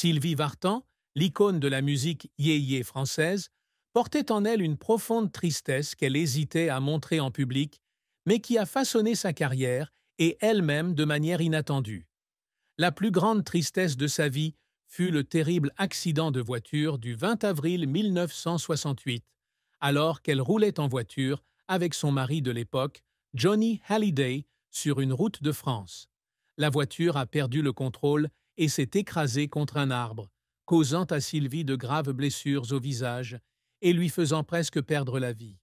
Sylvie Vartan, l'icône de la musique yéyé française, portait en elle une profonde tristesse qu'elle hésitait à montrer en public, mais qui a façonné sa carrière et elle-même de manière inattendue. La plus grande tristesse de sa vie fut le terrible accident de voiture du 20 avril 1968, alors qu'elle roulait en voiture avec son mari de l'époque, Johnny Hallyday, sur une route de France. La voiture a perdu le contrôle et s'est écrasée contre un arbre, causant à Sylvie de graves blessures au visage et lui faisant presque perdre la vie.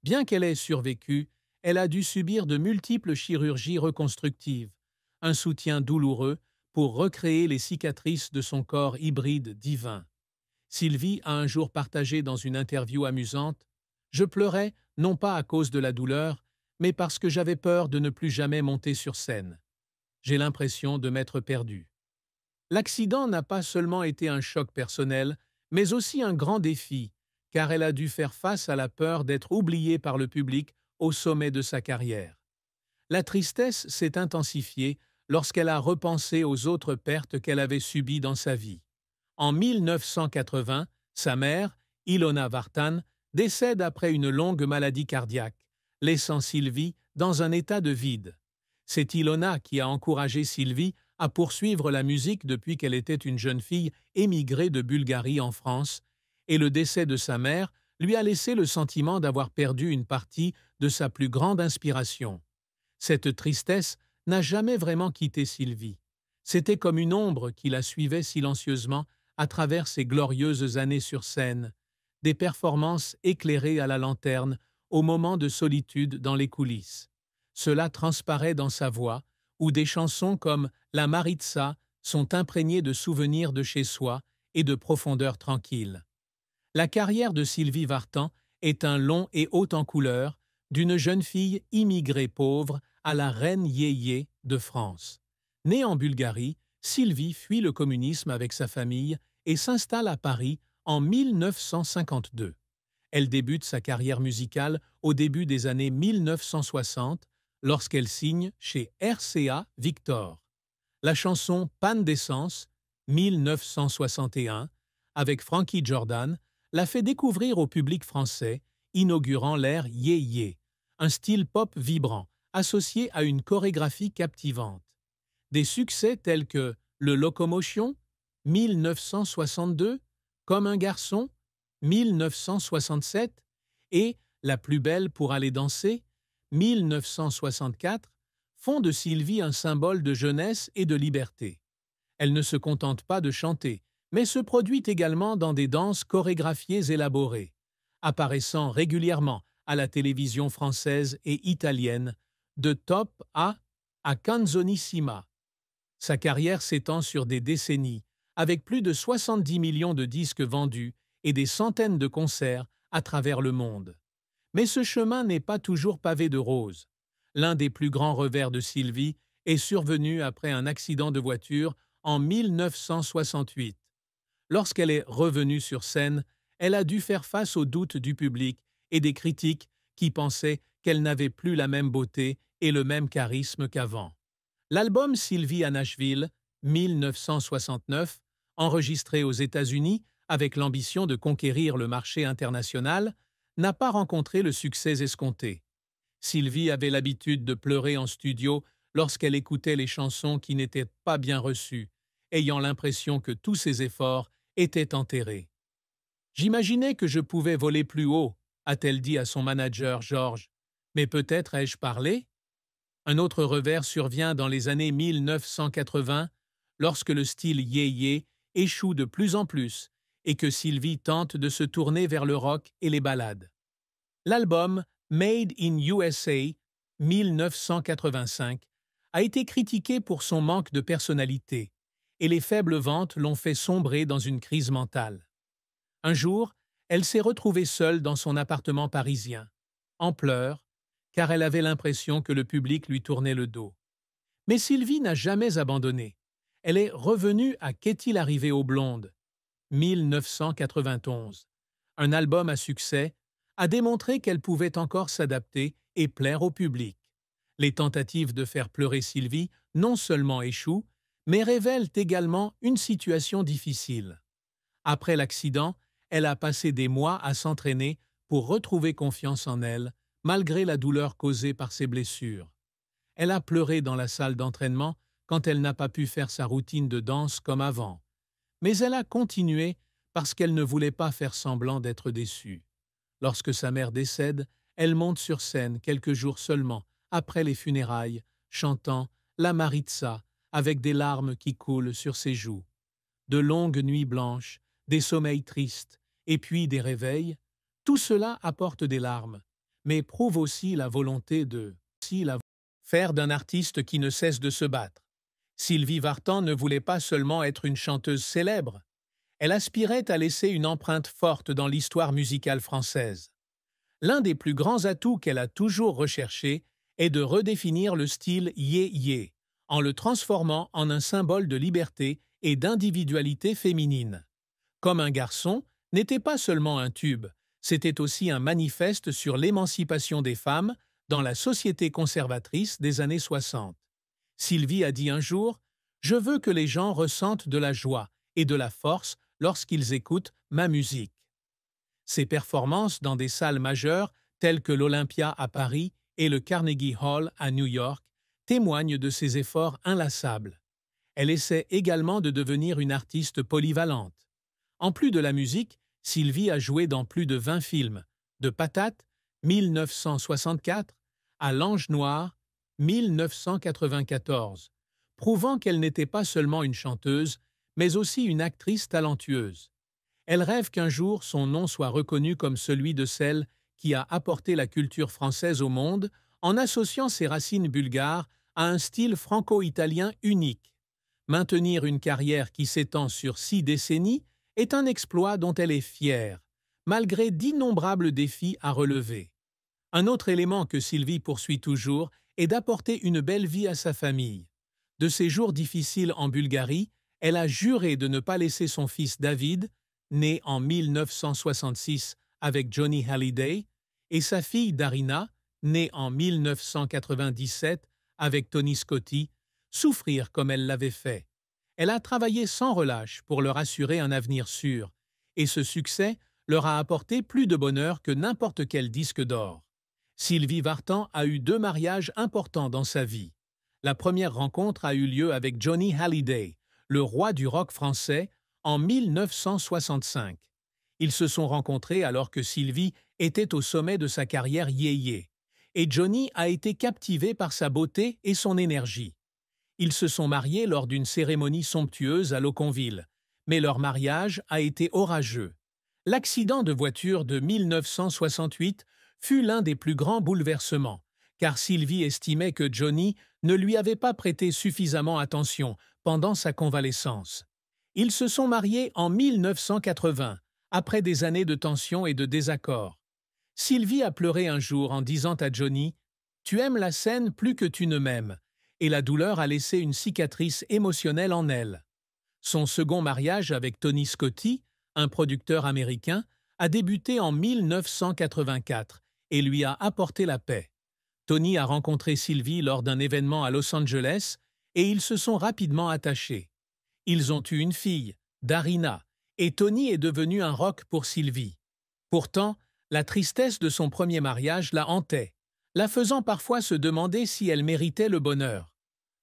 Bien qu'elle ait survécu, elle a dû subir de multiples chirurgies reconstructives, un soutien douloureux pour recréer les cicatrices de son corps hybride divin. Sylvie a un jour partagé dans une interview amusante « Je pleurais, non pas à cause de la douleur, mais parce que j'avais peur de ne plus jamais monter sur scène. J'ai l'impression de m'être perdue. » L'accident n'a pas seulement été un choc personnel, mais aussi un grand défi, car elle a dû faire face à la peur d'être oubliée par le public au sommet de sa carrière. La tristesse s'est intensifiée lorsqu'elle a repensé aux autres pertes qu'elle avait subies dans sa vie. En 1980, sa mère, Ilona Vartan, décède après une longue maladie cardiaque, laissant Sylvie dans un état de vide. C'est Ilona qui a encouragé Sylvie à poursuivre la musique depuis qu'elle était une jeune fille émigrée de Bulgarie en France, et le décès de sa mère lui a laissé le sentiment d'avoir perdu une partie de sa plus grande inspiration. Cette tristesse n'a jamais vraiment quitté Sylvie. C'était comme une ombre qui la suivait silencieusement à travers ses glorieuses années sur scène, des performances éclairées à la lanterne au moment de solitude dans les coulisses. Cela transparaît dans sa voix, où des chansons comme La Maritza sont imprégnées de souvenirs de chez soi et de profondeur tranquille. La carrière de Sylvie Vartan est un long et haut en couleur, d'une jeune fille immigrée pauvre à la reine yéyé de France. Née en Bulgarie, Sylvie fuit le communisme avec sa famille et s'installe à Paris en 1952. Elle débute sa carrière musicale au début des années 1960 lorsqu'elle signe chez RCA Victor. La chanson Panne d'essence, 1961, avec Frankie Jordan, l'a fait découvrir au public français, inaugurant l'ère yéyé, un style pop vibrant, associé à une chorégraphie captivante. Des succès tels que Le Locomotion, 1962, Comme un garçon, 1967, et La plus belle pour aller danser, 1964, font de Sylvie un symbole de jeunesse et de liberté. Elle ne se contente pas de chanter, mais se produit également dans des danses chorégraphiées élaborées, apparaissant régulièrement à la télévision française et italienne, de Top à Canzonissima. Sa carrière s'étend sur des décennies, avec plus de 70 millions de disques vendus et des centaines de concerts à travers le monde. Mais ce chemin n'est pas toujours pavé de roses. L'un des plus grands revers de Sylvie est survenu après un accident de voiture en 1968. Lorsqu'elle est revenue sur scène, elle a dû faire face aux doutes du public et des critiques qui pensaient qu'elle n'avait plus la même beauté et le même charisme qu'avant. L'album Sylvie à Nashville, 1969, enregistré aux États-Unis avec l'ambition de conquérir le marché international, n'a pas rencontré le succès escompté. Sylvie avait l'habitude de pleurer en studio lorsqu'elle écoutait les chansons qui n'étaient pas bien reçues, ayant l'impression que tous ses efforts étaient enterrés. « J'imaginais que je pouvais voler plus haut », a-t-elle dit à son manager George, « mais peut-être ai-je parlé ?» Un autre revers survient dans les années 1980, lorsque le style yéyé échoue de plus en plus et que Sylvie tente de se tourner vers le rock et les ballades. L'album Made in USA, 1985, a été critiqué pour son manque de personnalité, et les faibles ventes l'ont fait sombrer dans une crise mentale. Un jour, elle s'est retrouvée seule dans son appartement parisien, en pleurs, car elle avait l'impression que le public lui tournait le dos. Mais Sylvie n'a jamais abandonné. Elle est revenue à Qu'est-il arrivé aux blondes, 1991. Un album à succès a démontré qu'elle pouvait encore s'adapter et plaire au public. Les tentatives de faire pleurer Sylvie non seulement échouent, mais révèlent également une situation difficile. Après l'accident, elle a passé des mois à s'entraîner pour retrouver confiance en elle, malgré la douleur causée par ses blessures. Elle a pleuré dans la salle d'entraînement quand elle n'a pas pu faire sa routine de danse comme avant. Mais elle a continué parce qu'elle ne voulait pas faire semblant d'être déçue. Lorsque sa mère décède, elle monte sur scène quelques jours seulement après les funérailles, chantant La Maritza avec des larmes qui coulent sur ses joues. De longues nuits blanches, des sommeils tristes, et puis des réveils, tout cela apporte des larmes, mais prouve aussi la volonté de faire d'un artiste qui ne cesse de se battre. Sylvie Vartan ne voulait pas seulement être une chanteuse célèbre, elle aspirait à laisser une empreinte forte dans l'histoire musicale française. L'un des plus grands atouts qu'elle a toujours recherché est de redéfinir le style yé-yé, en le transformant en un symbole de liberté et d'individualité féminine. Comme un garçon n'était pas seulement un tube, c'était aussi un manifeste sur l'émancipation des femmes dans la société conservatrice des années 60. Sylvie a dit un jour « Je veux que les gens ressentent de la joie et de la force lorsqu'ils écoutent ma musique. » Ses performances dans des salles majeures telles que l'Olympia à Paris et le Carnegie Hall à New York témoignent de ses efforts inlassables. Elle essaie également de devenir une artiste polyvalente. En plus de la musique, Sylvie a joué dans plus de 20 films, de Patate, 1964, à L'Ange Noir, 1994, prouvant qu'elle n'était pas seulement une chanteuse, mais aussi une actrice talentueuse. Elle rêve qu'un jour son nom soit reconnu comme celui de celle qui a apporté la culture française au monde en associant ses racines bulgares à un style franco-italien unique. Maintenir une carrière qui s'étend sur 6 décennies est un exploit dont elle est fière, malgré d'innombrables défis à relever. Un autre élément que Sylvie poursuit toujours est d'apporter une belle vie à sa famille. De ses jours difficiles en Bulgarie, elle a juré de ne pas laisser son fils David, né en 1966 avec Johnny Hallyday, et sa fille Darina, née en 1997 avec Tony Scotti, souffrir comme elle l'avait fait. Elle a travaillé sans relâche pour leur assurer un avenir sûr, et ce succès leur a apporté plus de bonheur que n'importe quel disque d'or. Sylvie Vartan a eu 2 mariages importants dans sa vie. La première rencontre a eu lieu avec Johnny Hallyday, le roi du rock français, en 1965. Ils se sont rencontrés alors que Sylvie était au sommet de sa carrière yéyé, et Johnny a été captivé par sa beauté et son énergie. Ils se sont mariés lors d'une cérémonie somptueuse à Loconville, mais leur mariage a été orageux. L'accident de voiture de 1968 fut l'un des plus grands bouleversements, car Sylvie estimait que Johnny ne lui avait pas prêté suffisamment attention pendant sa convalescence. Ils se sont mariés en 1980, après des années de tensions et de désaccords. Sylvie a pleuré un jour en disant à Johnny « Tu aimes la scène plus que tu ne m'aimes », et la douleur a laissé une cicatrice émotionnelle en elle. Son second mariage avec Tony Scotti, un producteur américain, a débuté en 1984 et lui a apporté la paix. Tony a rencontré Sylvie lors d'un événement à Los Angeles et ils se sont rapidement attachés. Ils ont eu une fille, Darina, et Tony est devenu un rock pour Sylvie. Pourtant, la tristesse de son premier mariage la hantait, la faisant parfois se demander si elle méritait le bonheur.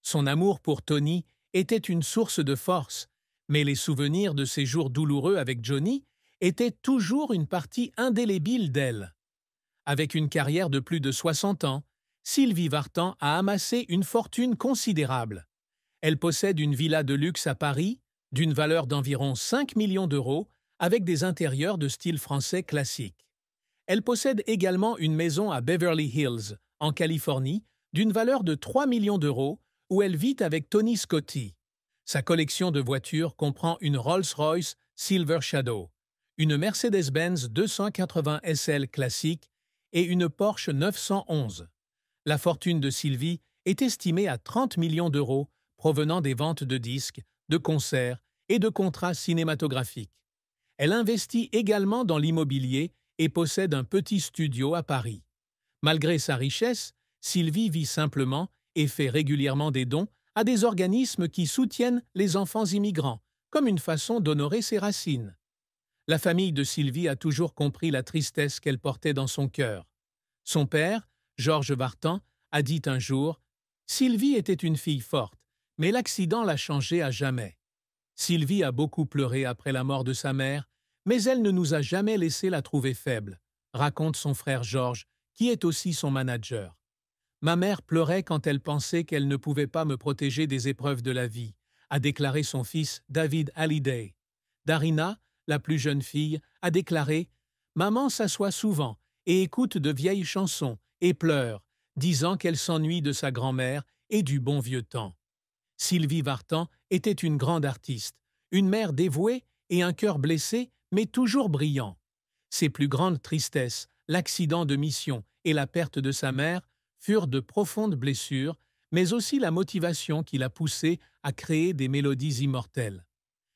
Son amour pour Tony était une source de force, mais les souvenirs de ses jours douloureux avec Johnny étaient toujours une partie indélébile d'elle. Avec une carrière de plus de 60 ans, Sylvie Vartan a amassé une fortune considérable. Elle possède une villa de luxe à Paris, d'une valeur d'environ 5 millions d'euros, avec des intérieurs de style français classique. Elle possède également une maison à Beverly Hills, en Californie, d'une valeur de 3 millions d'euros, où elle vit avec Tony Scotti. Sa collection de voitures comprend une Rolls-Royce Silver Shadow, une Mercedes-Benz 280 SL classique et une Porsche 911. La fortune de Sylvie est estimée à 30 millions d'euros provenant des ventes de disques, de concerts et de contrats cinématographiques. Elle investit également dans l'immobilier et possède un petit studio à Paris. Malgré sa richesse, Sylvie vit simplement et fait régulièrement des dons à des organismes qui soutiennent les enfants immigrants, comme une façon d'honorer ses racines. La famille de Sylvie a toujours compris la tristesse qu'elle portait dans son cœur. Son père, Georges Vartan, a dit un jour « Sylvie était une fille forte, mais l'accident l'a changée à jamais. Sylvie a beaucoup pleuré après la mort de sa mère, mais elle ne nous a jamais laissé la trouver faible », raconte son frère Georges, qui est aussi son manager. « Ma mère pleurait quand elle pensait qu'elle ne pouvait pas me protéger des épreuves de la vie », a déclaré son fils David Hallyday. Darina, la plus jeune fille, a déclaré « Maman s'assoit souvent et écoute de vieilles chansons et pleure, disant qu'elle s'ennuie de sa grand-mère et du bon vieux temps. » Sylvie Vartan était une grande artiste, une mère dévouée et un cœur blessé, mais toujours brillant. Ses plus grandes tristesses, l'accident de mission et la perte de sa mère, furent de profondes blessures, mais aussi la motivation qui l'a poussée à créer des mélodies immortelles.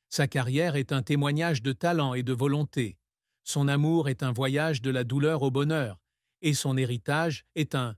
Sa carrière est un témoignage de talent et de volonté. Son amour est un voyage de la douleur au bonheur, et son héritage est un